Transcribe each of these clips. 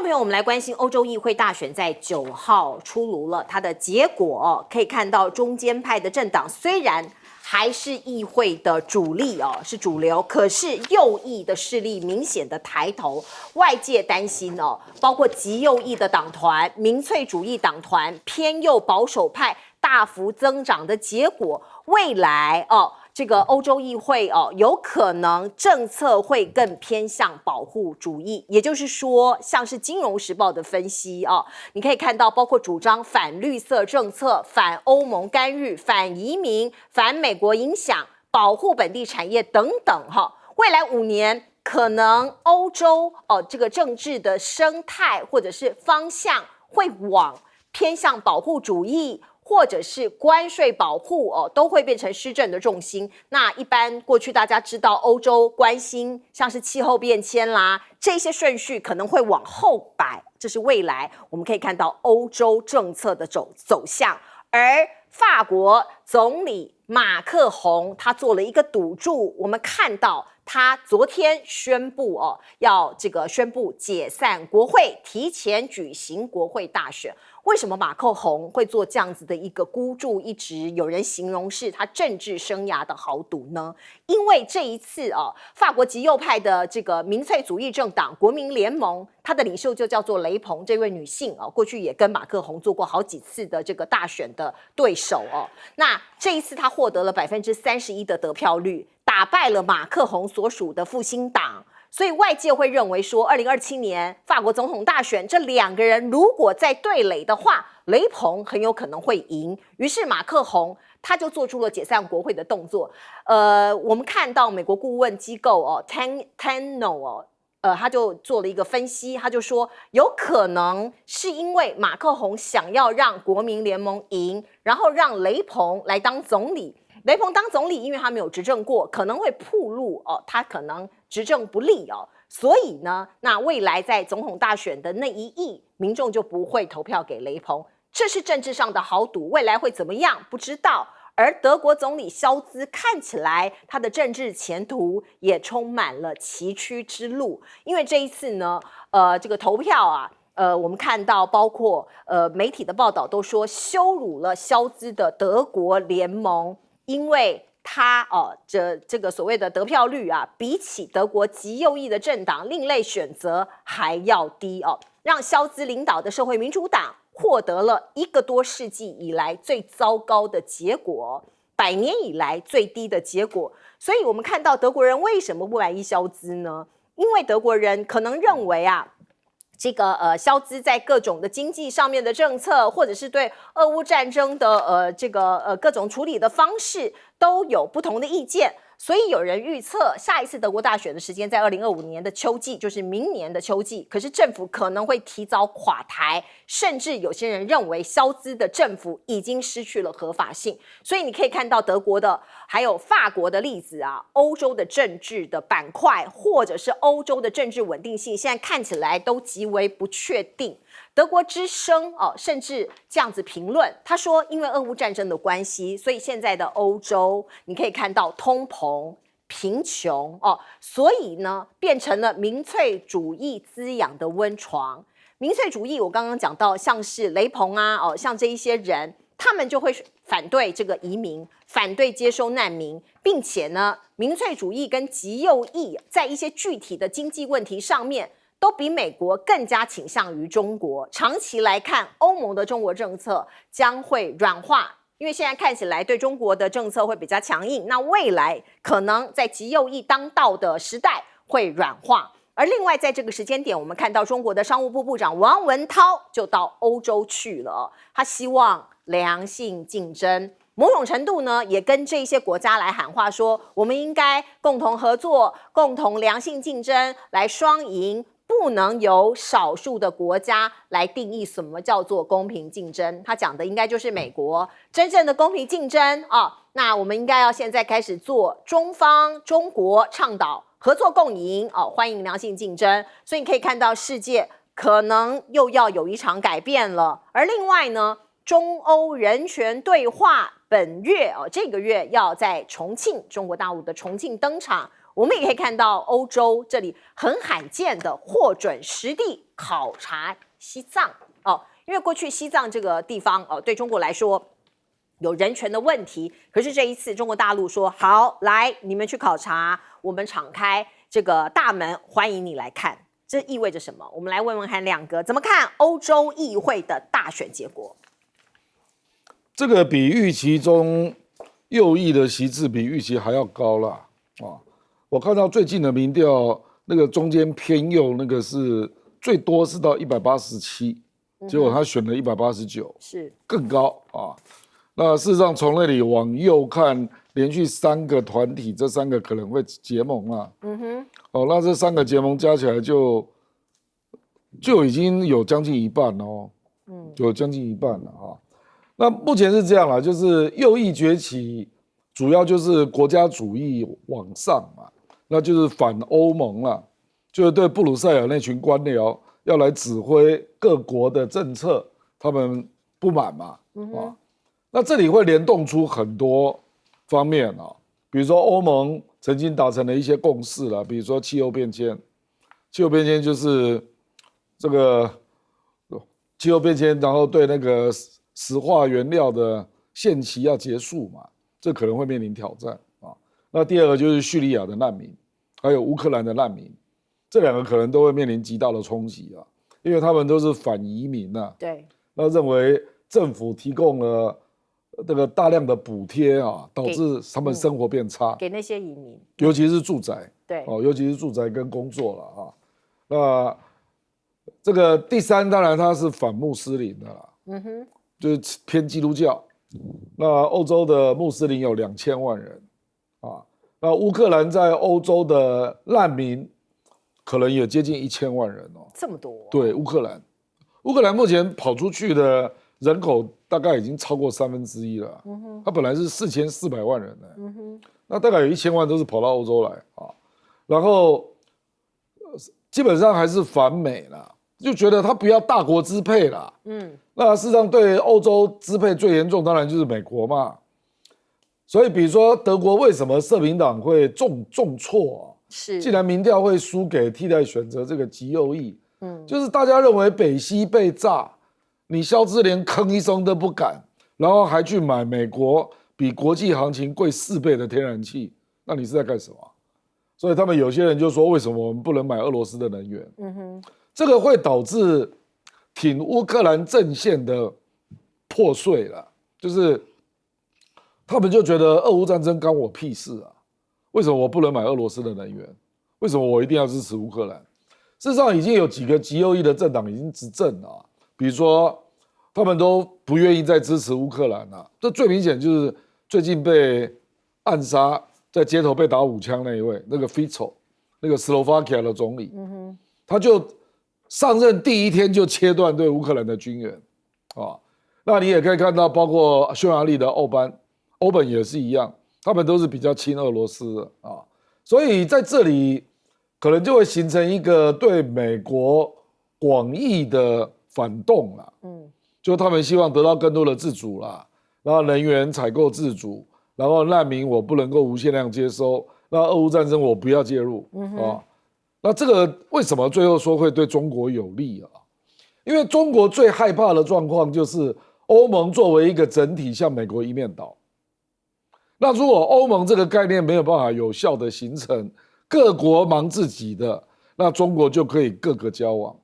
朋友，我们来关心欧洲议会大选在9号出炉了，它的结果可以看到中间派的政党虽然还是议会的主力是主流，可是右翼的势力明显的抬头，外界担心包括极右翼的党团、民粹主义党团、偏右保守派大幅增长的结果，未来这个欧洲议会有可能政策会更偏向保护主义，也就是说，像是《金融时报》的分析你可以看到，包括主张反绿色政策、反欧盟干预、反移民、反美国影响、保护本地产业等等未来5年可能欧洲这个政治的生态或者是方向会往偏向保护主义，或者是关税保护都会变成施政的重心。那一般过去大家知道欧洲关心像是气候变迁啦，这些顺序可能会往后摆，这是未来我们可以看到欧洲政策的走向。而法国总理马克宏他做了一个赌注，我们看到他昨天宣布要宣布解散国会，提前举行国会大选。为什么马克宏会做这样子的一个孤注，一直有人形容是他政治生涯的豪赌呢？因为这一次法国极右派的这个民粹主义政党国民联盟，他的领袖就叫做雷朋，这位女性过去也跟马克宏做过好几次的这个大选的对手那这一次他获得了31%的得票率，打败了马克宏所属的复兴党。所以外界会认为说，2027年法国总统大选，这2个人如果在对垒的话，雷朋很有可能会赢。于是马克宏他就做出了解散国会的动作。我们看到美国顾问机构Tano他就做了一个分析，他就说有可能是因为马克宏想要让国民联盟赢，然后让雷朋来当总理。雷朋当总理，因为他没有执政过，可能会暴露他可能执政不力所以呢，那未来在总统大选的那1亿民众就不会投票给雷朋，这是政治上的豪赌，未来会怎么样不知道。而德国总理肖兹看起来他的政治前途也充满了崎岖之路，因为这一次呢，这个投票我们看到包括媒体的报道都说羞辱了肖兹的德国联盟，因为他这个所谓的得票率比起德国极右翼的政党另类选择还要低让肖兹领导的社会民主党获得了1个多世纪以来最糟糕的结果，100年以来最低的结果。所以我们看到德国人为什么不满意肖兹呢？因为德国人可能认为这个肖兹在各种的经济上面的政策，或者是对俄乌战争的各种处理的方式都有不同的意见，所以有人预测下一次德国大选的时间在2025年的秋季，就是明年的秋季。可是政府可能会提早垮台，甚至有些人认为肖兹的政府已经失去了合法性。所以你可以看到德国的还有法国的例子欧洲的政治的板块或者是欧洲的政治稳定性，现在看起来都极为不确定。德国之声甚至这样子评论，他说因为俄乌战争的关系，所以现在的欧洲你可以看到通膨、贫穷所以呢变成了民粹主义滋养的温床。民粹主义我刚刚讲到，像是雷朋像这一些人，他们就会反对这个移民，反对接收难民，并且呢民粹主义跟极右翼在一些具体的经济问题上面都比美国更加倾向于中国。长期来看，欧盟的中国政策将会软化，因为现在看起来对中国的政策会比较强硬，那未来可能在极右翼当道的时代会软化。而另外在这个时间点，我们看到中国的商务部部长王文涛就到欧洲去了，他希望良性竞争，某种程度呢也跟这些国家来喊话说，我们应该共同合作，共同良性竞争，来双赢，不能由少数的国家来定义什么叫做公平竞争。他讲的应该就是美国真正的公平竞争那我们应该要现在开始做中国倡导合作共赢欢迎良性竞争。所以你可以看到世界可能又要有一场改变了。而另外呢，中欧人权对话本月这个月要在重庆，中国大陆的重庆登场。我们也可以看到欧洲这里很罕见的获准实地考察西藏哦，因为过去西藏这个地方对中国来说有人权的问题，可是这一次中国大陆说好，来你们去考察，我们敞开这个大门欢迎你来看。这意味着什么？我们来问问看亮哥怎么看欧洲议会的大选结果。这个比预期中右翼的席次比预期还要高啦啊！我看到最近的民调，那个中间偏右那个是最多是到187，结果他选了189，是更高啊。那事实上从那里往右看，连续3个团体，这3个可能会结盟啊。那这3个结盟加起来就已经有将近一半哦，有将近一半了啊。那目前是这样啦，就是右翼崛起，主要就是国家主义往上嘛，那就是反欧盟啦，就是对布鲁塞尔那群官僚要来指挥各国的政策，他们不满嘛，那这里会联动出很多方面啊，比如说欧盟曾经达成了一些共识啦，比如说气候变迁，气候变迁就是这个气候变迁，然后对那个石化原料的限期要结束嘛，这可能会面临挑战啊。那第二个就是叙利亚的难民，还有乌克兰的难民，这2个可能都会面临极大的冲击啊，因为他们都是反移民啊。对，那认为政府提供了这个大量的补贴啊，导致他们生活变差，给那些移民，尤其是住宅，对，尤其是住宅跟工作了啊。那这个第3，当然他是反穆斯林的啦，就是偏基督教。那欧洲的穆斯林有2000万人啊，那乌克兰在欧洲的难民可能也接近1000万人哦，这么多？对，乌克兰目前跑出去的人口大概已经超过1/3了，它本来是4400万人呢，那大概有1000万都是跑到欧洲来啊，然后基本上还是反美啦。就觉得他不要大国支配啦，那事实上对欧洲支配最严重，当然就是美国嘛。所以比如说德国为什么社民党会重挫，是既然民调会输给替代选择这个极右翼，就是大家认为北溪被炸，你肖兹连吭一声都不敢，然后还去买美国比国际行情贵4倍的天然气，那你是在干什么？所以他们有些人就说，为什么我们不能买俄罗斯的能源？这个会导致挺乌克兰阵线的破碎了，就是他们就觉得俄乌战争干我屁事啊！为什么我不能买俄罗斯的能源？为什么我一定要支持乌克兰？事实上，已经有几个极右翼的政党已经执政了，比如说他们都不愿意再支持乌克兰了。这最明显就是最近被暗杀，在街头被打5枪那一位，那个 Fico， 那个斯洛伐克的总理，他就上任第1天就切断对乌克兰的军援，那你也可以看到，包括匈牙利的欧本也是一样，他们都是比较亲俄罗斯的啊，所以在这里可能就会形成一个对美国广义的反动啦，就他们希望得到更多的自主啦，然后能源采购自主，然后难民我不能够无限量接收，那俄乌战争我不要介入啊。那这个为什么最后说会对中国有利啊？因为中国最害怕的状况就是欧盟作为一个整体向美国一面倒。那如果欧盟这个概念没有办法有效的形成，各国忙自己的，那中国就可以各个交往。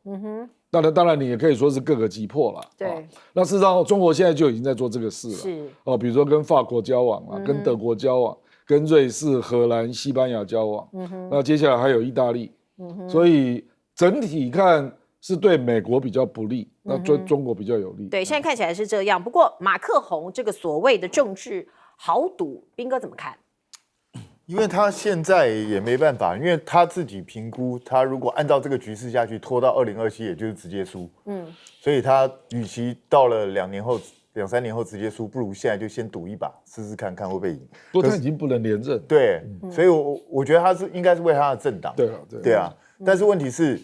当然你也可以说是各个击破了。对。那事实上中国现在就已经在做这个事了。是。比如说跟法国交往啊，跟德国交往，跟瑞士、荷兰、西班牙交往。那接下来还有意大利。所以整体看是对美国比较不利，那对中国比较有利。对，现在看起来是这样。不过马克宏这个所谓的政治豪赌，彬哥怎么看？因为他现在也没办法，因为他自己评估，他如果按照这个局势下去，拖到2027，也就是直接输。所以他与其到了2年后、2、3年后直接输，不如现在就先赌一把，试试看会不会赢。不过他已经不能连任。对，所以我觉得他应该是为他的政党。对啊。但是问题是，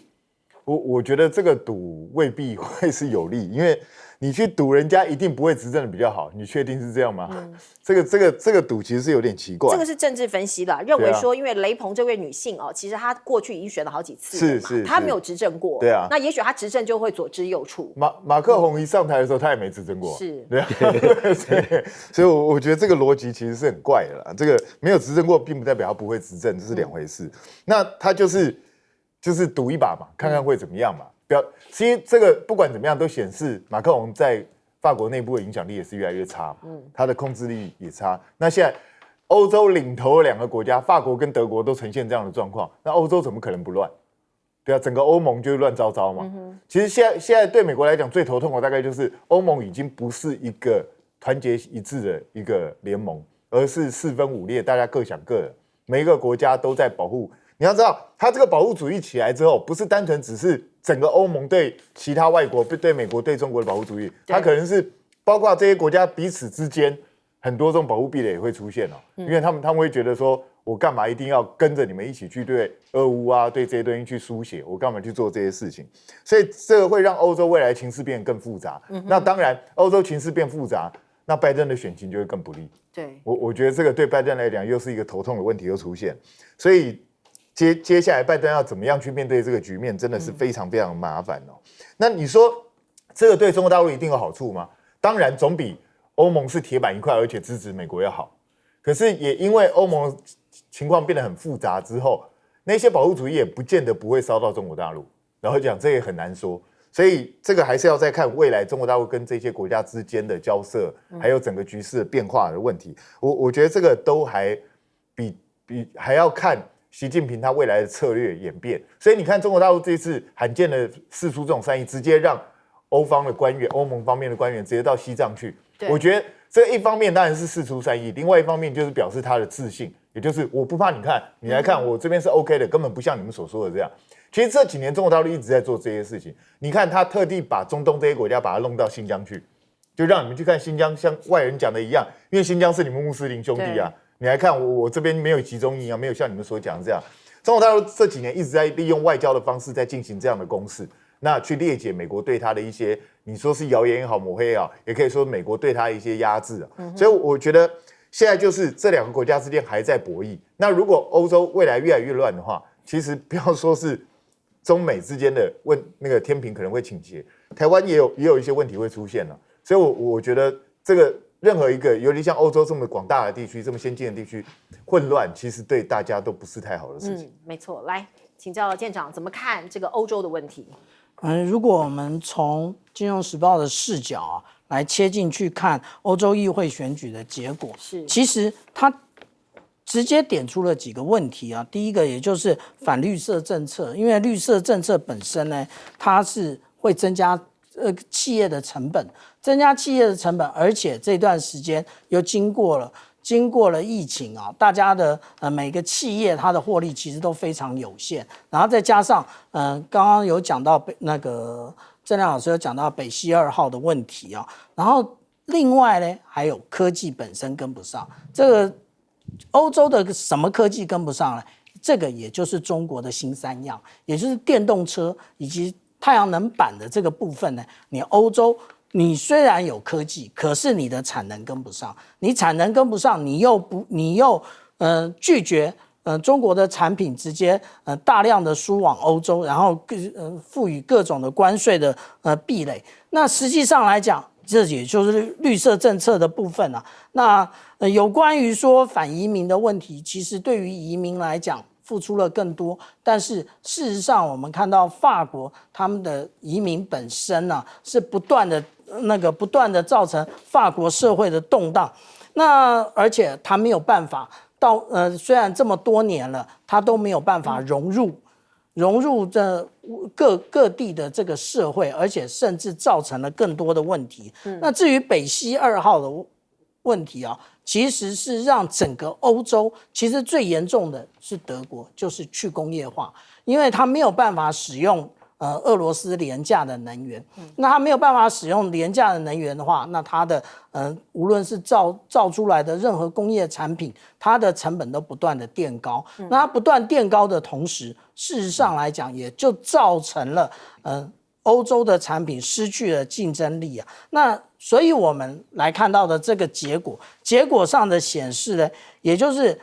我觉得这个赌未必会是有利，因为你去赌人家一定不会执政的比较好，你确定是这样吗？这个赌其实是有点奇怪。这个是政治分析的，认为说，因为雷鹏这位女性哦，其实她过去已经选了好几次了嘛，她没有执政过，对啊，那也许她执政就会左支右绌。马克宏一上台的时候，他也没执政过，是，对啊，所以我觉得这个逻辑其实是很怪的啦。这个没有执政过，并不代表他不会执政，这是两回事。那他就是赌一把嘛，看看会怎么样嘛。其实这个不管怎么样，都显示马克宏在法国内部的影响力也是越来越差，他的控制力也差。那现在欧洲领头的2个国家，法国跟德国都呈现这样的状况，那欧洲怎么可能不乱？对啊，整个欧盟就是乱糟糟嘛。其实现在对美国来讲最头痛的大概就是欧盟已经不是一个团结一致的一个联盟，而是4分5裂，大家各想各的，每一个国家都在保护。你要知道，他这个保护主义起来之后，不是单纯只是整个欧盟对其他外国、对美国、对中国的保护主义，它可能是包括这些国家彼此之间很多这种保护壁垒也会出现哦，因为他们会觉得说，我干嘛一定要跟着你们一起去对俄乌啊，对这些东西去输血，我干嘛去做这些事情？所以这个会让欧洲未来情势变得更复杂。那当然，欧洲情势变复杂，那拜登的选情就会更不利。对，我觉得这个对拜登来讲又是一个头痛的问题又出现，所以接下来拜登要怎么样去面对这个局面，真的是非常非常麻烦哦。那你说这个对中国大陆一定有好处吗？当然总比欧盟是铁板一块而且支持美国要好。可是也因为欧盟情况变得很复杂之后，那些保护主义也不见得不会烧到中国大陆。然后讲这也很难说，所以这个还是要再看未来中国大陆跟这些国家之间的交涉，还有整个局势的变化的问题。我觉得这个都还还要看习近平他未来的策略演变。所以你看中国大陆这一次罕见的释出这种善意，直接让欧方的官员、欧盟方面的官员直接到西藏去。我觉得这一方面当然是释出善意，另外一方面就是表示他的自信，也就是我不怕你看，你来看我这边是 OK 的，根本不像你们所说的这样。其实这几年中国大陆一直在做这些事情，你看他特地把中东这些国家把它弄到新疆去，就让你们去看新疆，像外人讲的一样，因为新疆是你们穆斯林兄弟啊，你来看我这边没有集中营啊，没有像你们所讲的这样。中国大陆这几年一直在利用外交的方式在进行这样的攻势，那去列解美国对他的一些，你说是谣言也好，抹黑也好，也可以说美国对他的一些压制啊。所以我觉得现在就是这2个国家之间还在博弈。那如果欧洲未来越来越乱的话，其实不要说是中美之间的那个天平可能会倾斜，台湾也有一些问题会出现了。所以我觉得这个任何一个，尤其像欧洲这么广大的地区、这么先进的地区，混乱其实对大家都不是太好的事情。没错，来请教舰长怎么看这个欧洲的问题？如果我们从《金融时报》的视角来切进去看欧洲议会选举的结果，其实它直接点出了几个问题啊。第一个，也就是反绿色政策，因为绿色政策本身呢，它是会增加企业的成本，而且这段时间又经过了疫情啊，大家的每个企业它的获利其实都非常有限，然后再加上刚刚有讲到那个郑亮老师有讲到北溪2号的问题啊，然后另外呢还有科技本身跟不上，这个欧洲的什么科技跟不上呢？这个也就是中国的新3样，也就是电动车以及太阳能板的这个部分呢，你欧洲你虽然有科技，可是你的产能跟不上，你又拒绝中国的产品直接大量的输往欧洲，然后赋予各种的关税的壁垒。那实际上来讲，这也就是绿色政策的部分啊。那有关于说反移民的问题，其实对于移民来讲付出了更多，但是事实上我们看到法国他们的移民本身啊是不断的造成法国社会的动荡。那而且他没有办法到虽然这么多年了，他都没有办法融入这各地的这个社会，而且甚至造成了更多的问题。那至于北溪2号的问题啊，其实是让整个欧洲，其实最严重的是德国，就是去工业化，因为他没有办法使用俄罗斯廉价的能源。那它没有办法使用廉价的能源的话，那它的无论是造出来的任何工业产品，它的成本都不断的垫高。那它不断垫高的同时，事实上来讲，也就造成了欧洲的产品失去了竞争力啊。那所以我们来看到的这个结果上的显示呢，也就是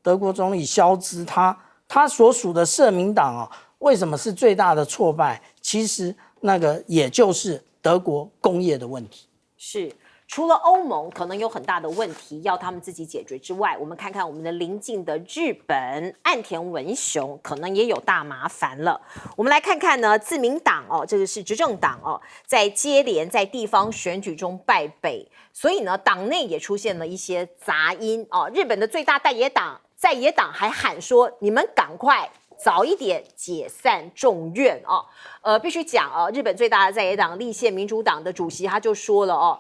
德国总理肖兹他所属的社民党啊，为什么是最大的挫败？其实那个也就是德国工业的问题。是。除了欧盟可能有很大的问题要他们自己解决之外，我们看看我们的邻近的日本，岸田文雄可能也有大麻烦了。我们来看看呢，自民党这个是执政党在接连在地方选举中败北，所以呢，党内也出现了一些杂音日本的最大在野党还喊说，你们赶快早一点解散众院必须讲日本最大的在野党立宪民主党的主席他就说了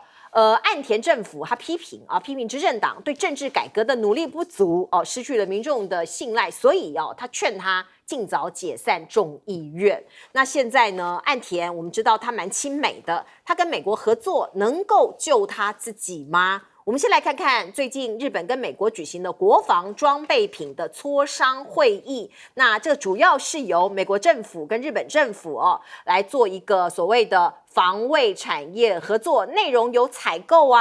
岸田政府他批评执政党对政治改革的努力不足失去了民众的信赖，所以他劝他尽早解散众议院。那现在呢，岸田我们知道他蛮亲美的，他跟美国合作能够救他自己吗？我们先来看看最近日本跟美国举行的国防装备品的磋商会议。那这主要是由美国政府跟日本政府来做一个所谓的防卫产业合作，内容有采购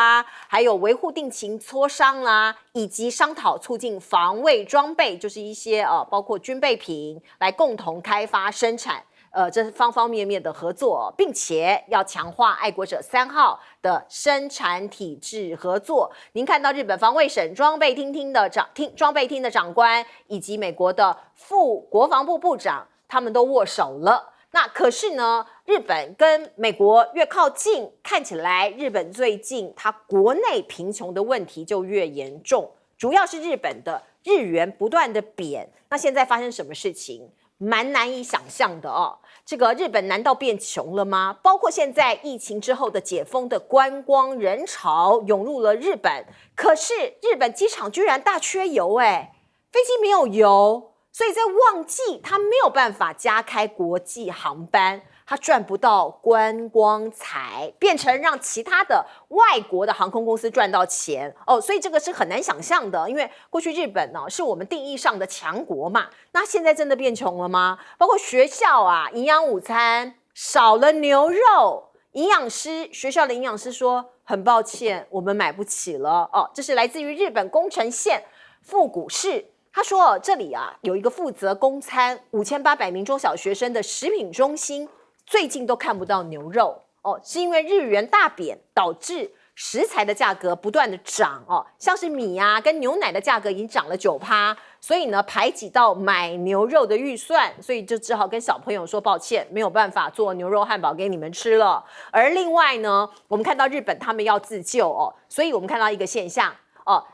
还有维护定期磋商啦，以及商讨促进防卫装备，就是一些包括军备品来共同开发生产。这是方方面面的合作，并且要强化爱国者3号的生产体制合作。您看到日本防卫省装备厅的长官以及美国的副国防部部长，他们都握手了。那可是呢，日本跟美国越靠近，看起来日本最近它国内贫穷的问题就越严重，主要是日本的日元不断的贬。那现在发生什么事情？蛮难以想象的这个日本难道变穷了吗？包括现在疫情之后的解封的观光人潮涌入了日本，可是日本机场居然大缺油飞机没有油，所以在旺季它没有办法加开国际航班，它赚不到观光财，变成让其他的外国的航空公司赚到钱所以这个是很难想象的，因为过去日本是我们定义上的强国嘛，那现在真的变穷了吗？包括学校营养午餐少了牛肉，学校的营养师说很抱歉，我们买不起了这是来自于日本宫城县富谷市。他说这里有一个负责供餐5800名中小学生的食品中心，最近都看不到牛肉是因为日元大贬导致食材的价格不断的涨像是米跟牛奶的价格已经涨了9%，所以呢排挤到买牛肉的预算，所以就只好跟小朋友说抱歉，没有办法做牛肉汉堡给你们吃了。而另外呢，我们看到日本他们要自救所以我们看到一个现象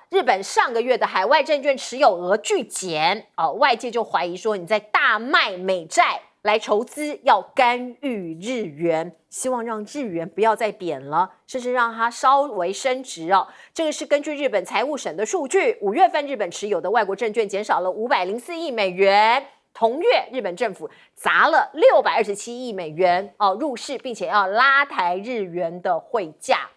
日本上个月的海外证券持有额巨减外界就怀疑说你在大卖美债来筹资，要干预日元，希望让日元不要再贬了，甚至让它稍微升值这个是根据日本财务省的数据，5月份日本持有的外国证券减少了504亿美元，同月日本政府砸了627亿美元入市，并且要拉抬日元的汇价。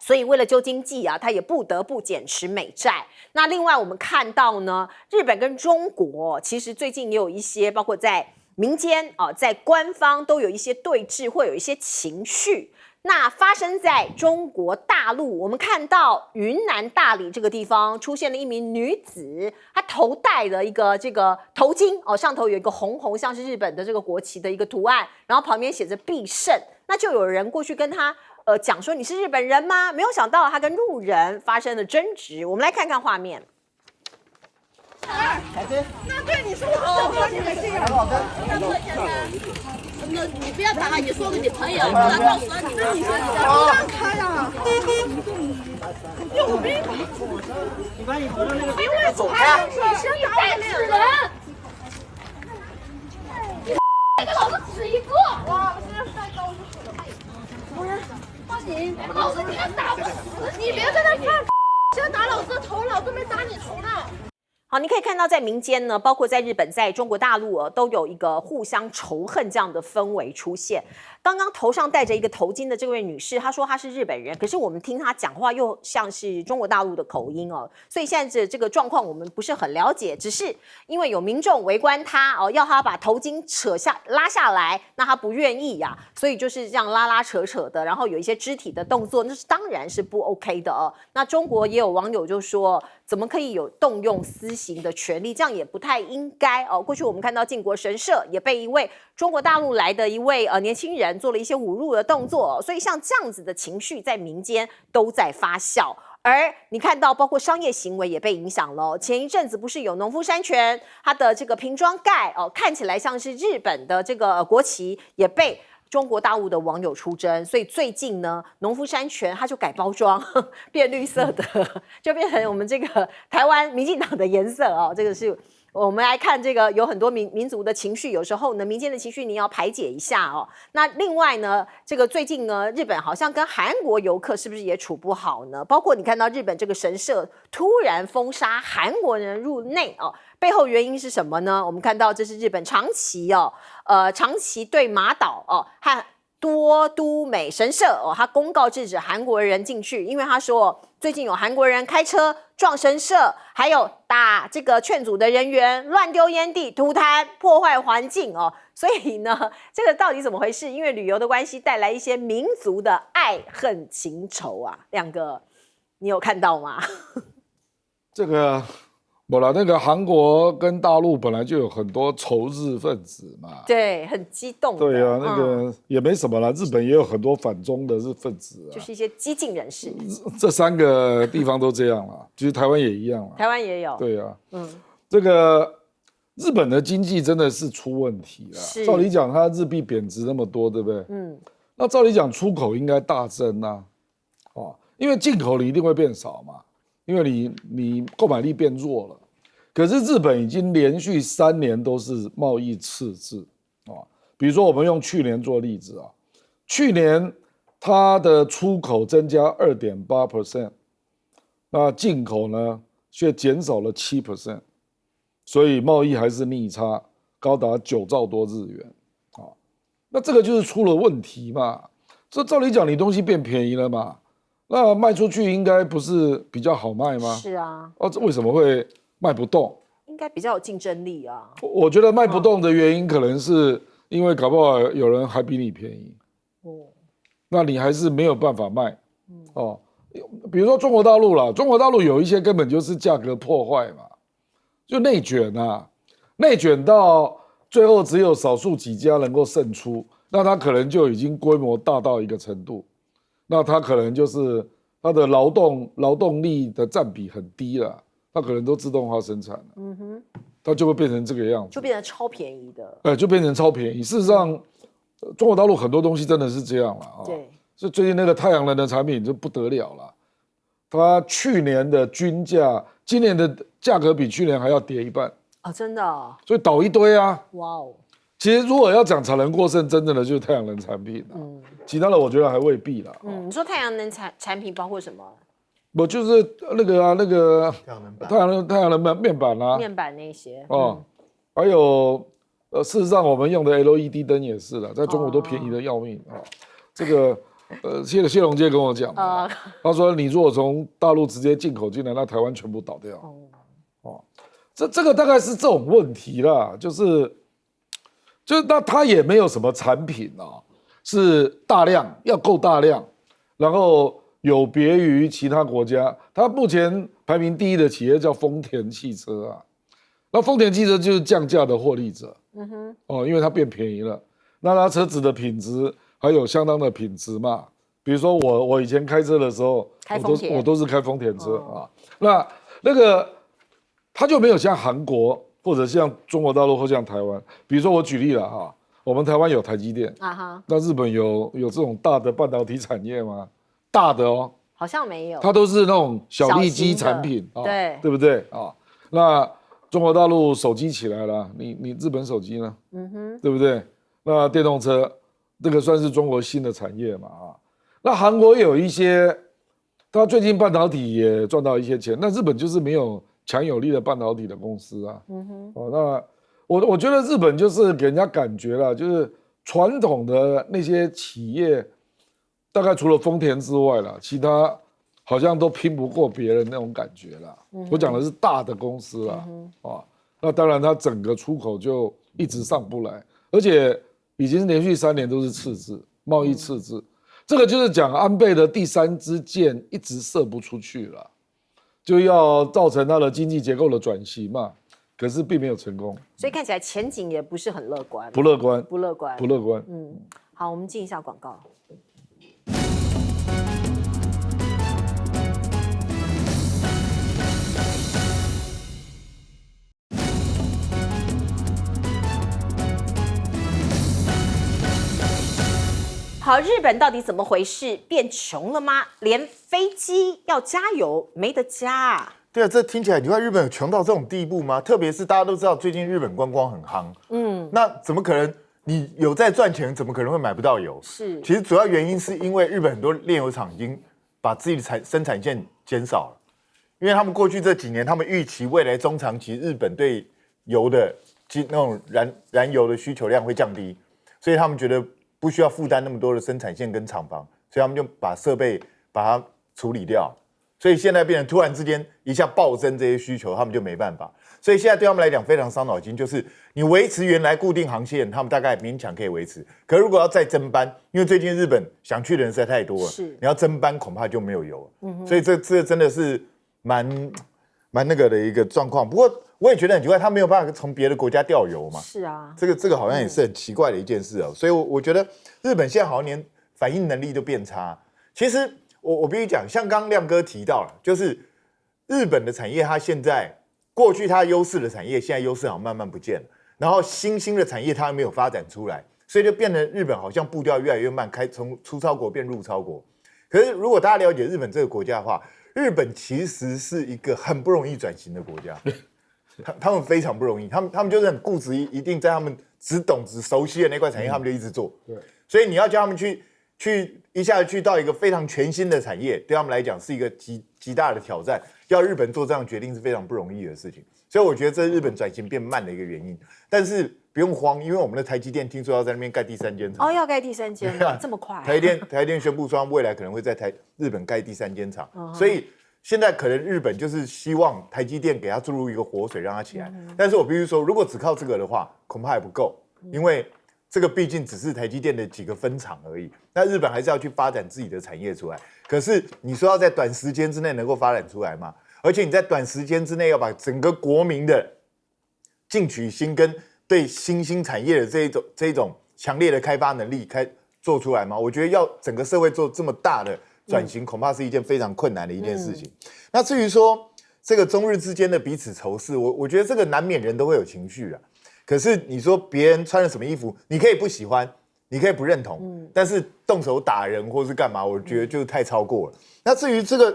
所以为了救经济它也不得不减持美债。那另外我们看到呢，日本跟中国其实最近也有一些，包括在民间在官方都有一些对峙，会有一些情绪。那发生在中国大陆，我们看到云南大理这个地方出现了一名女子，她头戴了一个这个头巾上头有一个红像是日本的这个国旗的一个图案，然后旁边写着必胜。那就有人过去跟她讲说你是日本人吗？没有想到他跟路人发生了争执。我们来看看画面。那对你说我不你们这样，那你不要打，你说给你朋友，不然到时候你让开呀！有病！因为走开！你先打我人！这个老子只一个！哇，我现在太高了！不是，放心，老子你打不死，你别在那放，先打老子的头，老子没打你头呢。好，你可以看到在民间呢，包括在日本、在中国大陆都有一个互相仇恨这样的氛围出现。刚刚头上戴着一个头巾的这位女士，她说她是日本人，可是我们听她讲话又像是中国大陆的口音哦，所以现在这个状况我们不是很了解，只是因为有民众围观她哦，要她把头巾拉下来，那她不愿意呀，所以就是这样拉扯的，然后有一些肢体的动作，那是当然是不 OK 的哦。那中国也有网友就说，怎么可以有动用私刑的权利？这样也不太应该哦。过去我们看到靖国神社也被一位中国大陆来的一位年轻人做了一些侮辱的动作，所以像这样子的情绪在民间都在发酵。而你看到，包括商业行为也被影响了。前一阵子不是有农夫山泉，它的这个瓶装盖哦，看起来像是日本的这个国旗，也被中国大陆的网友出征。所以最近呢，农夫山泉它就改包装，变绿色的，就变成我们这个台湾民进党的颜色哦。这个是我们来看这个有很多民族的情绪，有时候呢民间的情绪你要排解一下哦。那另外呢，这个最近呢，日本好像跟韩国游客是不是也处不好呢？包括你看到日本这个神社突然封杀韩国人入内哦，背后原因是什么呢？我们看到这是日本长崎长崎对马岛和多都美神社他公告制止韩国人进去，因为他说最近有韩国人开车撞神社，还有打这个劝阻的人员，乱丢烟蒂、吐痰、破坏环境所以呢，这个到底怎么回事？因为旅游的关系带来一些民族的爱恨情仇啊，亮哥，你有看到吗？这个不啦，那个韩国跟大陆本来就有很多仇日分子嘛，对，很激动的。对啊，那个也没什么啦，日本也有很多反中的分子就是一些激进人士。这3个地方都这样啦，其实台湾也一样啦。台湾也有。对啊，这个日本的经济真的是出问题了。照理讲，它日币贬值那么多，对不对？那照理讲，出口应该大增啊，因为进口你一定会变少嘛。因为你购买力变弱了，可是日本已经连续3年都是贸易赤字比如说我们用去年做例子去年它的出口增加2.8%，那进口呢却减少了7%，所以贸易还是逆差，高达9兆多日元那这个就是出了问题嘛。这照理讲，你东西变便宜了嘛。那卖出去应该不是比较好卖吗？是啊。这为什么会卖不动？应该比较有竞争力啊。我觉得卖不动的原因可能是因为搞不好有人还比你便宜，那你还是没有办法卖，比如说中国大陆啦，中国大陆有一些根本就是价格破坏嘛，就内卷啊，内卷到最后只有少数几家能够胜出，那它可能就已经规模大到一个程度。那它可能就是它的劳动力的占比很低了，它可能都自动化生产了，它就会变成这个样子，就变成超便宜的，就变成超便宜。事实上，中国大陆很多东西真的是这样了对，所以最近那个太阳能的产品就不得了了，它去年的均价，今年的价格比去年还要跌1半真的所以倒一堆啊，哇哦。其实如果要讲产能过剩，真正的就是太阳能产品其他的我觉得还未必啦。你说太阳能产品包括什么？我就是那个太阳能面板啊，面板那些还有事实上我们用的 LED 灯也是啦，在中国都便宜的要命这个谢龙介跟我讲他说你如果从大陆直接进口进来，那台湾全部倒掉这个大概是这种问题啦，就是那它也没有什么产品是大量要够大量，然后有别于其他国家。它目前排名第1的企业叫丰田汽车那丰田汽车就是降价的获利者，因为它变便宜了，那它车子的品质还有相当的品质嘛。比如说我以前开车的时候，我都是开丰田车那个它就没有像韩国。或者像中国大陆或像台湾，比如说我举例了我们台湾有台积电那日本有这种大的半导体产业吗？大的好像没有，它都是那种小粒机产品对不对那中国大陆手机起来了，你日本手机呢？对不对？那电动车这个算是中国新的产业嘛那韩国有一些，它最近半导体也赚到一些钱，那日本就是没有强有力的半导体的公司啊。那我觉得日本就是给人家感觉啦，就是传统的那些企业，大概除了丰田之外啦，其他好像都拼不过别人那种感觉啦。我讲的是大的公司啦，那当然它整个出口就一直上不来，而且已经连续3年都是赤字，贸易赤字。这个就是讲安倍的第3支箭一直射不出去了，就要造成它的经济结构的转型嘛。可是并没有成功，所以看起来前景也不是很乐观。不乐观，不乐观，不乐观。好，我们进一下广告。好，日本到底怎么回事？变穷了吗？连飞机要加油没得加啊！对啊，这听起来你看日本有穷到这种地步吗？特别是大家都知道最近日本观光很夯，那怎么可能？你有在赚钱，怎么可能会买不到油？是，其实主要原因是因为日本很多炼油厂已经把自己的生产线减少了，因为他们过去这几年，他们预期未来中长期日本对油的那种燃油的需求量会降低，所以他们觉得不需要负担那么多的生产线跟厂房，所以他们就把设备把它处理掉。所以现在变成突然之间一下暴增这些需求，他们就没办法。所以现在对他们来讲非常伤脑筋，就是你维持原来固定航线，他们大概勉强可以维持。可如果要再增班，因为最近日本想去的人实在太多了，你要增班恐怕就没有油了。所以这真的是蛮那个的一个状况。不过我也觉得很奇怪，他没有办法从别的国家调油嘛。是啊，这个好像也是很奇怪的一件事哦。所以我觉得日本现在好像连反应能力都变差。其实我必须讲，像刚刚亮哥提到了，就是日本的产业，它现在过去它优势的产业，现在优势好像慢慢不见了。然后新兴的产业它还没有发展出来，所以就变成日本好像步调越来越慢，从出超国变入超国。可是如果大家了解日本这个国家的话，日本其实是一个很不容易转型的国家。他们非常不容易，他们就是很固执，一定在他们只熟悉的那块产业，他们就一直做。对，所以你要叫他们去一下子去到一个非常全新的产业，对他们来讲是一个极大的挑战。要日本做这样的决定是非常不容易的事情，所以我觉得这是日本转型变慢的一个原因。但是不用慌，因为我们的台积电听说要在那边盖第3间厂。哦，要盖第3间了，这么快？台积电宣布说，未来可能会在日本盖第3间厂，所以现在可能日本就是希望台积电给它注入一个活水，让它起来。但是我必须说，如果只靠这个的话，恐怕还不够，因为这个毕竟只是台积电的几个分厂而已。那日本还是要去发展自己的产业出来。可是你说要在短时间之内能够发展出来吗？而且你在短时间之内要把整个国民的进取心跟对新兴产业的这一种强烈的开发能力做出来吗？我觉得要整个社会做这么大的转型，恐怕是一件非常困难的一件事情。那至于说这个中日之间的彼此仇视，我觉得这个难免人都会有情绪啊。可是你说别人穿了什么衣服，你可以不喜欢，你可以不认同，但是动手打人或是干嘛，我觉得就太超过了。那至于这个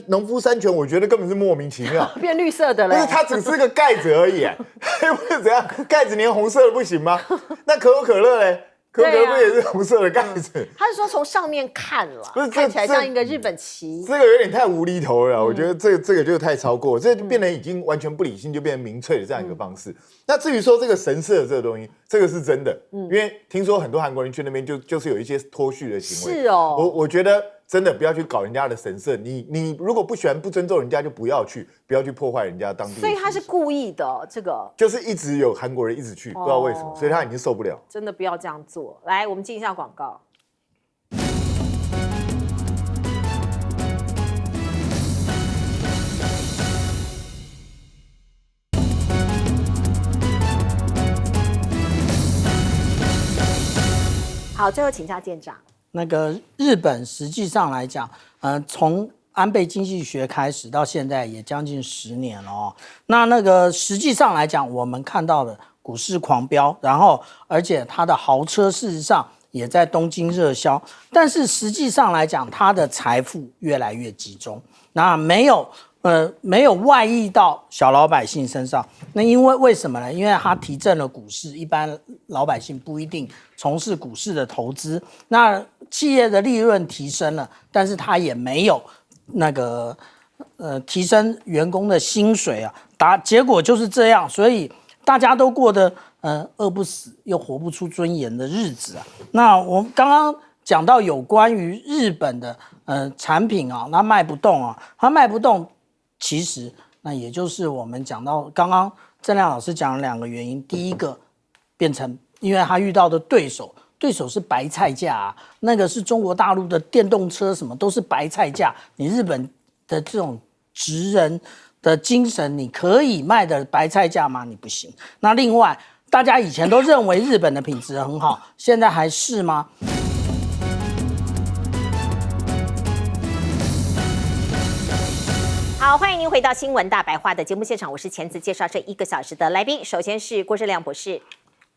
农夫山泉，我觉得根本是莫名其妙，变绿色的了。不是，它只是个盖子而已，又不是怎样，盖子连红色的不行吗？那可口可乐嘞？可口可乐不也是红色的盖子？他是说从上面看了，不是看起来像一个日本旗。这个有点太无厘头了，我觉得这个就太超过了，这就变得已经完全不理性，就变成民粹的这样一个方式。那至于说这个神社这个东西，这个是真的，因为听说很多韩国人去那边就是有一些脱序的行为。是哦，我觉得真的不要去搞人家的神社，你如果不喜欢不尊重人家，就不要去破坏人家当地的。所以他是故意的，这个就是一直有韩国人一直去，不知道为什么，所以他已经受不了。真的不要这样做。来，我们进一下广告。好，最后请教舰长。那个日本实际上来讲，从安倍经济学开始到现在也将近10年了哦。那个实际上来讲，我们看到的股市狂飙，然后而且它的豪车事实上也在东京热销，但是实际上来讲，它的财富越来越集中，那没有外溢到小老百姓身上。那为什么呢？因为它提振了股市，一般老百姓不一定从事股市的投资。那企业的利润提升了，但是它也没有那个提升员工的薪水啊，结果就是这样，所以大家都过得饿不死又活不出尊严的日子啊。那我们刚刚讲到有关于日本的产品啊，它卖不动啊，它卖不动，其实那也就是我们讲到刚刚郑亮老师讲了2个原因，第一个变成因为他遇到的对手是白菜价啊，那个是中国大陆的电动车什么都是白菜价，你日本的这种职人的精神，你可以卖的白菜价吗？你不行。那另外，大家以前都认为日本的品质很好，现在还是吗？好，欢迎您回到新闻大白话的节目现场，我是前次介绍这1个小时的来宾，首先是郭正亮博士，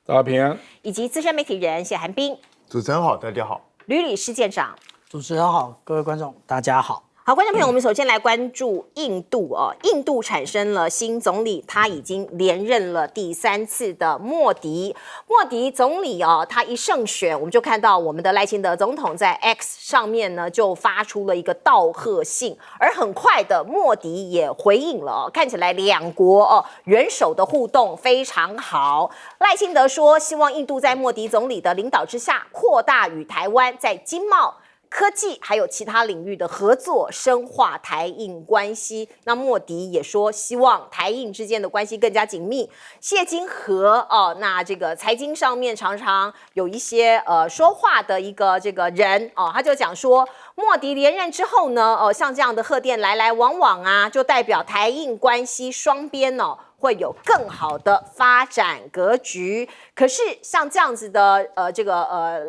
大家平安，以及资深媒体人谢寒冰，主持人好，大家好，吕理事件长，主持人好，各位观众大家好。好，观众朋友，我们首先来关注印度哦。印度产生了新总理，他已经连任了第3次的莫迪。莫迪总理哦，他一胜选，我们就看到我们的赖清德总统在 X 上面呢就发出了一个道贺信，而很快的莫迪也回应了哦，看起来2国哦元首的互动非常好。赖清德说，希望印度在莫迪总理的领导之下，扩大与台湾在经贸、科技还有其他领域的合作，深化台印关系。那莫迪也说，希望台印之间的关系更加紧密。谢金河哦，那这个财经上面常常有一些说话的一个这个人哦，他就讲说，莫迪连任之后呢，像这样的贺电来来往往啊，就代表台印关系双边哦会有更好的发展格局。可是像这样子的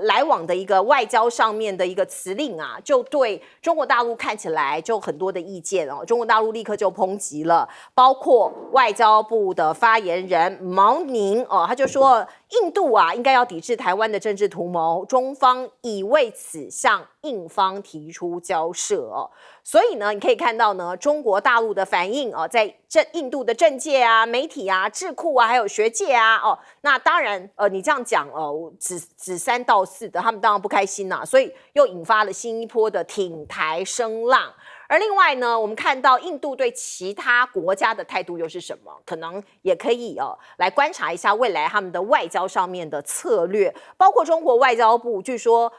来往的一个外交上面的一个辞令啊，就对中国大陆看起来就很多的意见哦。中国大陆立刻就抨击了，包括外交部的发言人毛宁哦，他就说印度啊应该要抵制台湾的政治图谋，中方已为此向印方提出交涉哦。所以呢，你可以看到呢，中国大陆的反应哦，在印度的政界啊、媒体啊、智库啊，还有学界啊，哦，那当然，你这样讲指3道4的，他们当然不开心啦，所以又引发了新一波的挺台声浪。而另外呢，我们看到印度对其他国家的态度又是什么？可能也可以来观察一下未来他们的外交上面的策略，包括中国外交部据说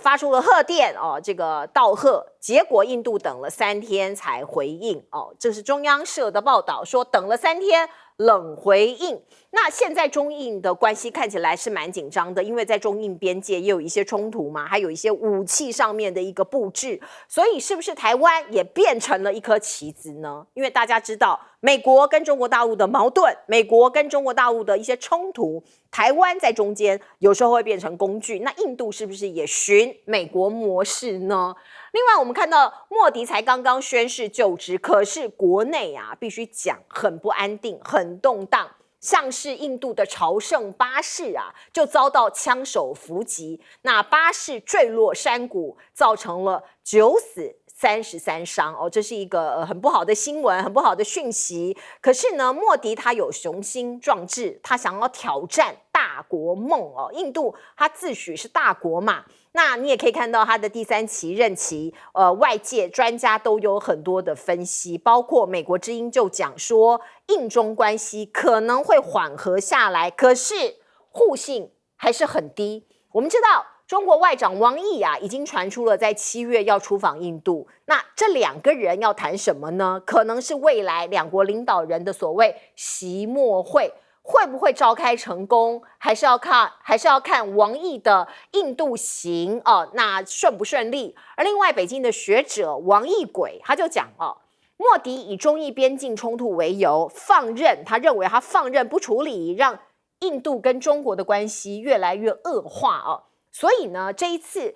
发出了贺电哦，这个道贺，结果印度等了3天才回应哦，这是中央社的报道说等了3天冷回应。那现在中印的关系看起来是蛮紧张的，因为在中印边界也有一些冲突嘛，还有一些武器上面的一个布置，所以是不是台湾也变成了一颗棋子呢？因为大家知道美国跟中国大陆的矛盾，美国跟中国大陆的一些冲突，台湾在中间有时候会变成工具，那印度是不是也循美国模式呢？另外我们看到莫迪才刚刚宣誓就职，可是国内啊必须讲很不安定，很动荡，像是印度的朝圣巴士啊就遭到枪手伏击，那巴士坠落山谷，造成了9死33伤哦，这是一个很不好的新闻，很不好的讯息。可是呢，莫迪他有雄心壮志，他想要挑战大国梦哦。印度他自诩是大国嘛，那你也可以看到他的第3期任期，外界专家都有很多的分析，包括美国之音就讲说，印中关系可能会缓和下来，可是互信还是很低。我们知道中国外长王毅啊，已经传出了在7月要出访印度。那这2个人要谈什么呢？可能是未来2国领导人的所谓席末会，会不会召开成功，还是要看王毅的印度行哦，那顺不顺利？而另外，北京的学者王毅轨他就讲哦，莫迪以中印边境冲突为由放任，他认为他放任不处理，让印度跟中国的关系越来越恶化哦。所以呢，这一次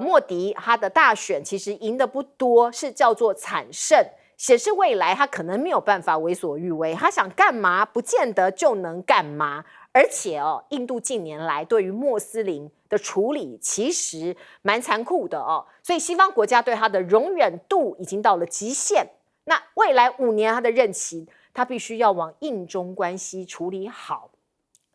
莫迪他的大选其实赢的不多，是叫做惨胜，显示未来他可能没有办法为所欲为，他想干嘛不见得就能干嘛。而且哦，印度近年来对于穆斯林的处理其实蛮残酷的哦，所以西方国家对他的容忍度已经到了极限。那未来5年他的任期，他必须要往印中关系处理好。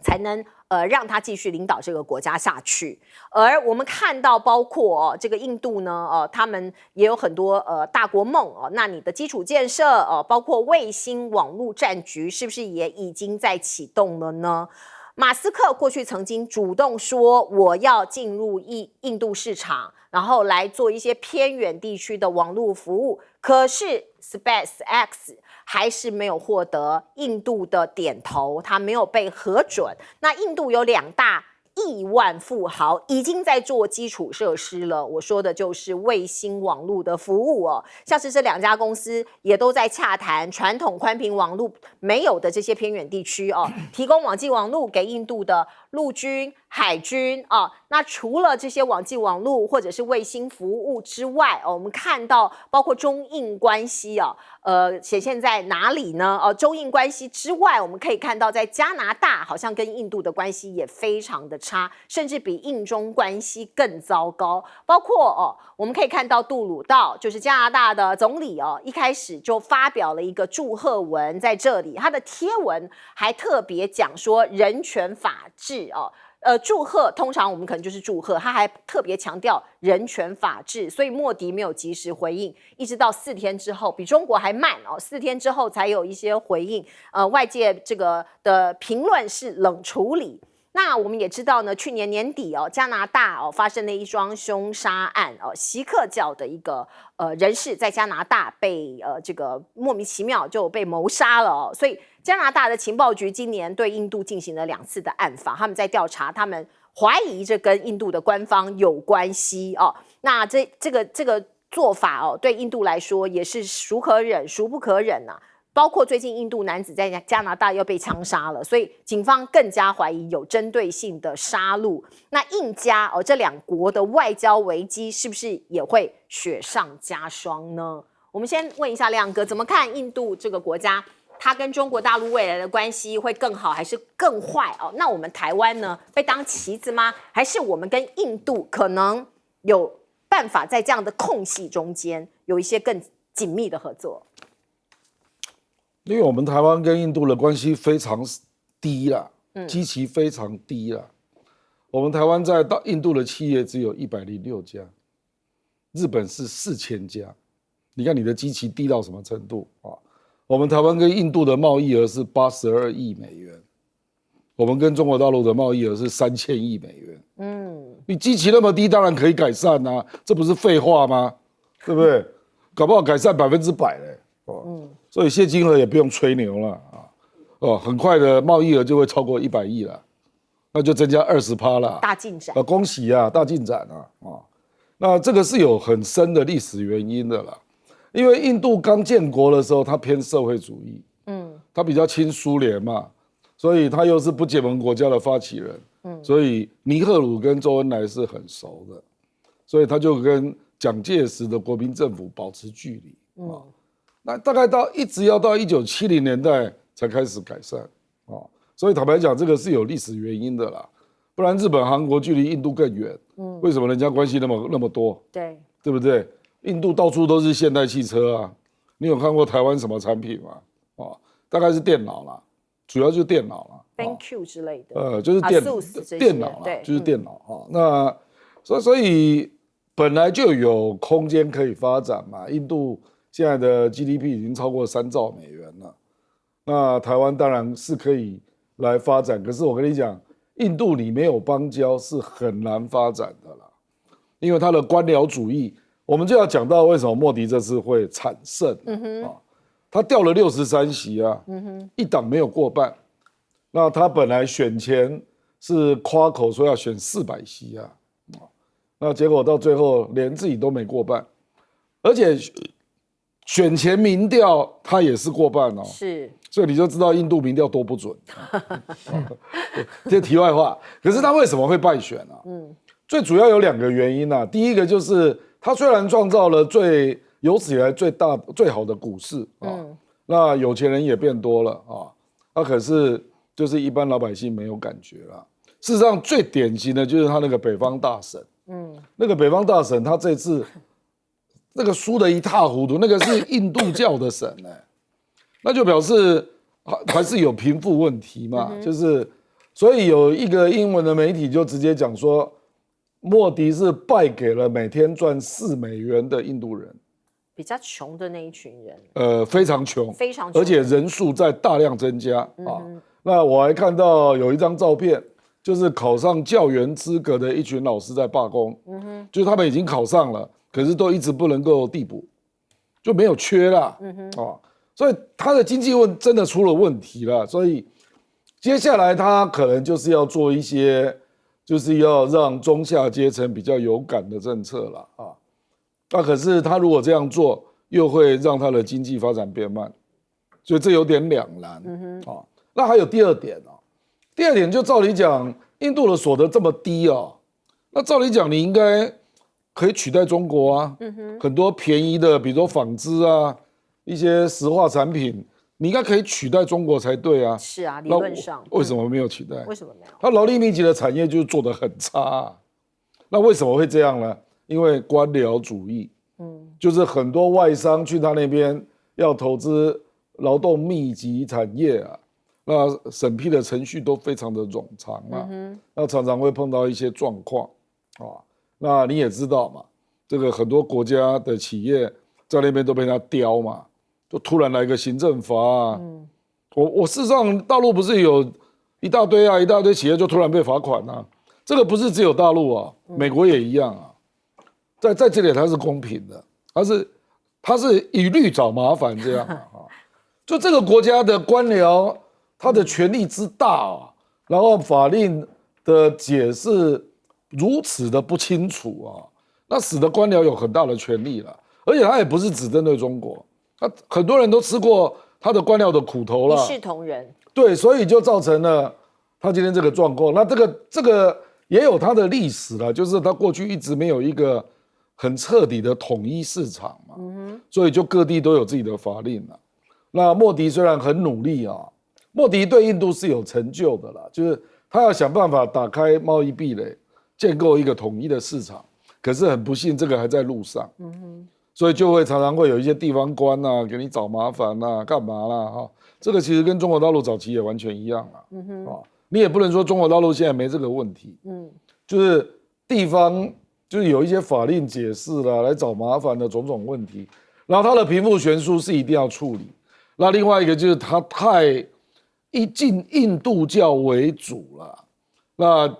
才能让他继续领导这个国家下去。而我们看到，包括这个印度呢，他们也有很多大国梦哦。那你的基础建设包括卫星网络战局，是不是也已经在启动了呢？马斯克过去曾经主动说，我要进入印度市场，然后来做一些偏远地区的网络服务。可是 SpaceX 还是没有获得印度的点头，它没有被核准。那印度有2大亿万富豪已经在做基础设施了，我说的就是卫星网络的服务哦，像是这2家公司也都在洽谈传统宽频网络没有的这些偏远地区哦，提供网际网络给印度的陆军、海军啊。那除了这些网际网络或者是卫星服务之外，我们看到包括中印关系显现在哪里呢？中印关系之外，我们可以看到在加拿大好像跟印度的关系也非常的差，甚至比印中关系更糟糕。包括我们可以看到杜鲁道，就是加拿大的总理一开始就发表了一个祝贺文在这里，他的贴文还特别讲说人权法治祝贺通常我们可能就是祝贺，他还特别强调人权法治，所以莫迪没有及时回应，一直到4天之后，比中国还慢4天之后才有一些回应。外界这个的评论是冷处理。那我们也知道呢，去年年底加拿大发生了一桩凶杀案锡克教的一个人士在加拿大被这个莫名其妙就被谋杀了所以加拿大的情报局今年对印度进行了2次的暗访，他们在调查，他们怀疑这跟印度的官方有关系那这个做法对印度来说也是孰可忍孰不可忍啊。包括最近印度男子在加拿大又被枪杀了，所以警方更加怀疑有针对性的杀戮。那印加这2国的外交危机是不是也会雪上加霜呢？我们先问一下亮哥，怎么看印度这个国家，它跟中国大陆未来的关系会更好还是更坏那我们台湾呢，被当棋子吗？还是我们跟印度可能有办法在这样的空隙中间有一些更紧密的合作？因为我们台湾跟印度的关系非常低啦，基期非常低啦。我们台湾在印度的企业只有106家，日本是4000家。你看你的基期低到什么程度啊？我们台湾跟印度的贸易额是82亿美元，我们跟中国大陆的贸易额是3000亿美元。你基期那么低，当然可以改善啊，这不是废话吗？对不对？搞不好改善100%嘞。所以谢金河也不用吹牛了很快的贸易额就会超过100亿了，那就增加20%了，大进展恭喜啊，大进展那这个是有很深的历史原因的啦，因为印度刚建国的时候，它偏社会主义，它比较亲苏联嘛，所以它又是不结盟国家的发起人，所以尼赫鲁跟周恩来是很熟的，所以他就跟蒋介石的国民政府保持距离那大概一直要到1970年代才开始改善所以坦白讲，这个是有历史原因的啦，不然日本、韩国距离印度更远，为什么人家关系那么多？对不对？印度到处都是现代汽车啊，你有看过台湾什么产品吗？大概是电脑啦，主要就是电脑啦 ，BenQ 之类的，就是电脑啦，就是电脑那所以本来就有空间可以发展嘛，印度现在的 GDP 已经超过3兆美元了，那台湾当然是可以来发展，可是我跟你讲，印度你没有邦交是很难发展的啦，因为他的官僚主义，我们就要讲到为什么莫迪这次会惨胜他掉了63席一党没有过半，那他本来选前是夸口说要选400席那结果到最后连自己都没过半，而且选前民调他也是过半是，所以你就知道印度民调多不准这题外话，可是他为什么会败选最主要有2个原因第一个就是他虽然创造了有史以来最好的股市那有钱人也变多了可是就是一般老百姓没有感觉啦。事实上最典型的就是他那个北方大省那个北方大省他这次那个输得一塌糊涂，那个是印度教的省那就表示还是有贫富问题嘛，就是所以有一个英文的媒体就直接讲说，莫迪是败给了每天赚$4的印度人，比较穷的那一群人，非常穷，非常穷，而且人数在大量增加啊。那我还看到有一张照片，就是考上教员资格的一群老师在罢工，就是他们已经考上了，可是都一直不能够递补，就没有缺啦，所以他的经济真的出了问题了，所以接下来他可能就是要做一些，就是要让中下阶层比较有感的政策了啊。那可是他如果这样做，又会让他的经济发展变慢，所以这有点两难啊。那还有第二点啊，第二点就照理讲，印度的所得这么低啊，那照理讲你应该可以取代中国啊，很多便宜的，比如说纺织啊，一些石化产品，你应该可以取代中国才对啊。是啊，理论上为什么没有取代？为什么没有？它劳力密集的产业就是做得很差啊。那为什么会这样呢？因为官僚主义，就是很多外商去他那边要投资劳动密集产业啊，那审批的程序都非常的冗长啊，那常常会碰到一些状况啊。那你也知道嘛，这个很多国家的企业在那边都被他刁嘛，就突然来一个行政法啊。我事实上大陆不是有一大堆企业就突然被罚款啊，这个不是只有大陆啊，美国也一样啊。在这里它是公平的，它是以律找麻烦这样啊。就这个国家的官僚，他的权力之大啊，然后法令的解释如此的不清楚啊，那使得官僚有很大的权力了。而且他也不是只针对中国，很多人都吃过他的官僚的苦头了，一视同仁。对，所以就造成了他今天这个状况。那这个也有他的历史了，就是他过去一直没有一个很彻底的统一市场嘛，所以就各地都有自己的法令了。那莫迪虽然很努力啊，莫迪对印度是有成就的啦，就是他要想办法打开贸易壁垒，建构一个统一的市场。可是很不幸，这个还在路上，所以就会常常会有一些地方官啊，给你找麻烦啊，干嘛啦哈？这个其实跟中国大陆早期也完全一样啊，你也不能说中国大陆现在没这个问题，就是地方就是有一些法令解释啦，来找麻烦的种种问题，然后他的贫富悬殊是一定要处理。那另外一个就是他太以印度教为主了，那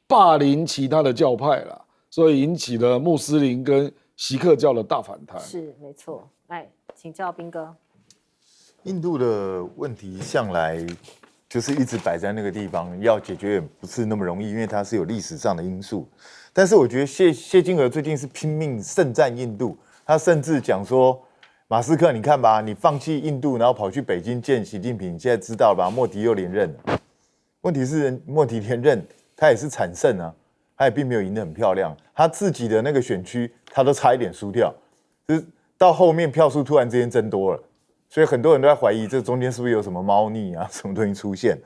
霸凌其他的教派了，所以引起了穆斯林跟锡克教的大反弹。是没错，来请教彬哥。印度的问题向来就是一直摆在那个地方，要解决也不是那么容易，因为它是有历史上的因素。但是我觉得谢金河最近是拼命盛赞印度，他甚至讲说，马斯克你看吧，你放弃印度，然后跑去北京见习近平，你现在知道了吧？莫迪又连任了。问题是莫迪连任，他也是惨胜啊，他也并没有赢得很漂亮，他自己的那个选区他都差一点输掉，就是到后面票数突然之间增多了。所以很多人都在怀疑，这中间是不是有什么猫腻啊，什么东西出现？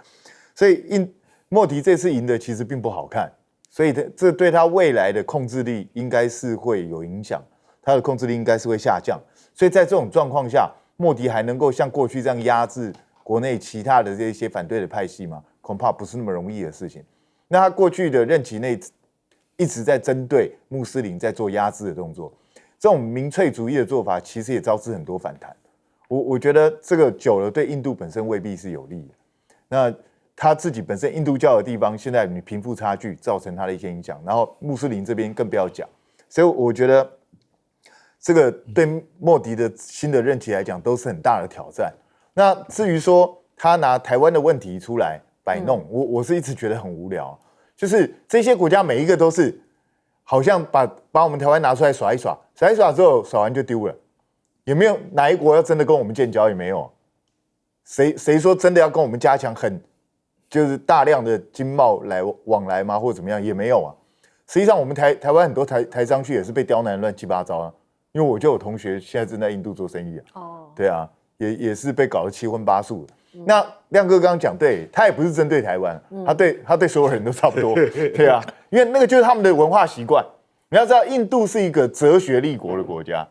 所以莫迪这次赢的其实并不好看，所以这对他未来的控制力应该是会有影响，他的控制力应该是会下降。所以在这种状况下，莫迪还能够像过去这样压制国内其他的这些反对的派系吗？恐怕不是那么容易的事情。那他过去的任期内一直在针对穆斯林在做压制的动作，这种民粹主义的做法其实也招致很多反弹。我觉得这个久了对印度本身未必是有利的。那他自己本身印度教的地方，现在你贫富差距造成他的一些影响，然后穆斯林这边更不要讲。所以我觉得这个对莫迪的新的任期来讲都是很大的挑战。那至于说他拿台湾的问题出来摆弄，我是一直觉得很无聊。就是这些国家每一个都是好像把我们台湾拿出来耍一耍，耍一耍之后耍完就丢了。也没有哪一国要真的跟我们建交，也没有。谁说真的要跟我们加强就是大量的经贸往来吗？或者怎么样，也没有啊。实际上，我们台湾很多台商去也是被刁难乱七八糟啊。因为我就有同学现在正在印度做生意啊。对啊，也是被搞得七荤八素的。那亮哥刚刚讲，对他也不是针对台湾，他对所有人都差不多。对啊，因为那个就是他们的文化习惯。你要知道，印度是一个哲学立国的国家。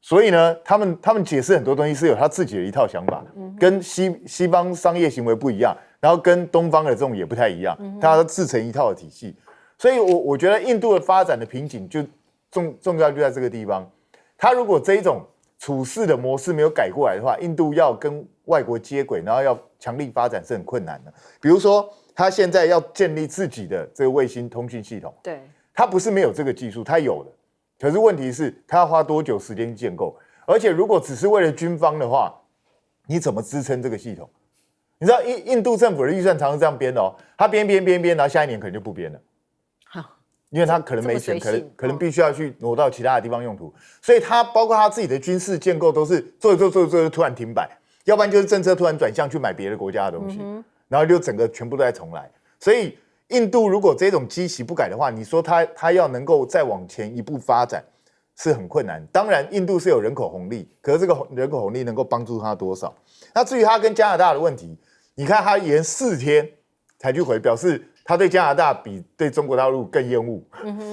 所以呢，他们解释很多东西是有他自己的一套想法，跟西方商业行为不一样，然后跟东方的这种也不太一样，他自成一套的体系。所以我觉得印度的发展的瓶颈就重要就在这个地方。他如果这一种处事的模式没有改过来的话，印度要跟外国接轨，然后要强力发展是很困难的。比如说，他现在要建立自己的这个卫星通讯系统，对，他不是没有这个技术，他有的。可是问题是，他要花多久时间建构？而且如果只是为了军方的话，你怎么支撑这个系统？你知道印度政府的预算常常这样编的哦，他编，然后下一年可能就不编了，因为他可能没钱，可能必须要去挪到其他的地方用途，所以他包括他自己的军事建构都是做突然停摆，要不然就是政策突然转向去买别的国家的东西，然后就整个全部都在重来。所以印度如果这种基期不改的话，你说他要能够再往前一步发展是很困难。当然，印度是有人口红利，可是这个人口红利能够帮助他多少？那至于他跟加拿大的问题，你看他延4天才去回，表示他对加拿大比对中国大陆更厌恶。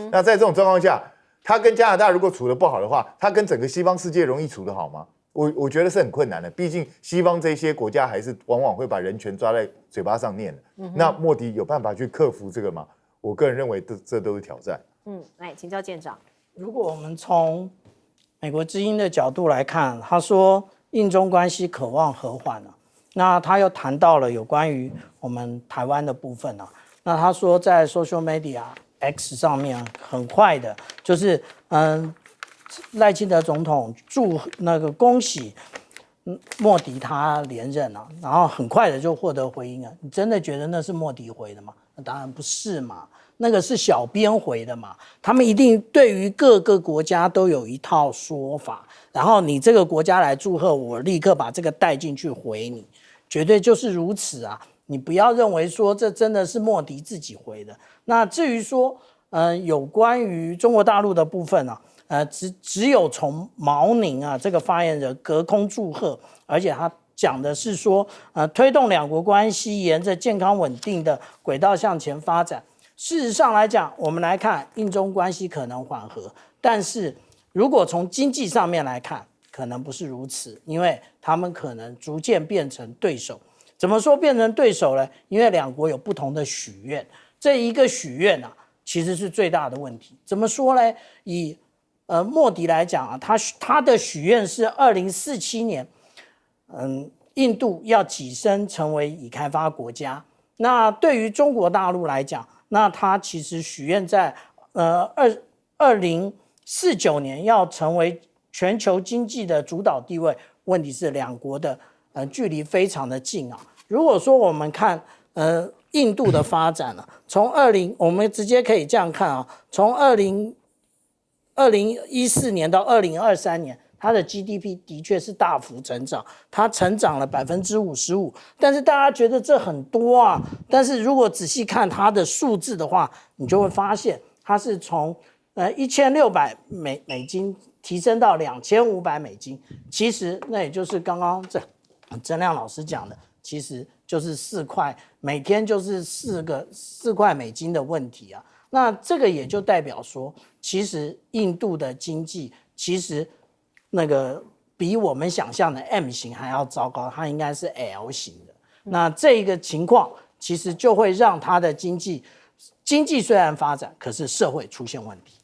那在这种状况下，他跟加拿大如果处得不好的话，他跟整个西方世界容易处得好吗？我觉得是很困难的，毕竟西方这些国家还是往往会把人权抓在嘴巴上念的。那莫迪有办法去克服这个吗？我个人认为这都是挑战。来请教舰长。如果我们从美国之音的角度来看，他说印中关系渴望和缓啊，那他又谈到了有关于我们台湾的部分啊，那他说在 social media X 上面很快的，就是赖清德总统恭喜莫迪他连任啊，然后很快的就获得回应啊。你真的觉得那是莫迪回的吗？那当然不是嘛，那个是小编回的嘛。他们一定对于各个国家都有一套说法，然后你这个国家来祝贺我，立刻把这个带进去回你，绝对就是如此啊。你不要认为说这真的是莫迪自己回的。那至于说有关于中国大陆的部分啊，只有从毛宁啊这个发言人隔空祝贺，而且他讲的是说，推动两国关系沿着健康稳定的轨道向前发展。事实上来讲，我们来看印中关系可能缓和，但是如果从经济上面来看，可能不是如此，因为他们可能逐渐变成对手。怎么说变成对手呢？因为两国有不同的许愿，这一个许愿啊，其实是最大的问题。怎么说呢？以莫迪来讲啊，他的许愿是2047年，印度要跻身成为已开发国家。那对于中国大陆来讲，那他其实许愿在2049年要成为全球经济的主导地位。问题是两国的距离非常的近啊。如果说我们看印度的发展啊，我们直接可以这样看啊，从2014年到2023年，它的 GDP 的确是大幅成长，它成长了55%，但是大家觉得这很多啊，但是如果仔细看它的数字的话，你就会发现它是从1600美金提升到2500美金，其实那也就是刚刚曾亮老师讲的，其实就是4块，每天就是4块美金的问题啊。那这个也就代表说，其实印度的经济其实那个比我们想象的 M 型还要糟糕，它应该是 L 型的。那这个情况其实就会让它的经济虽然发展，可是社会出现问题。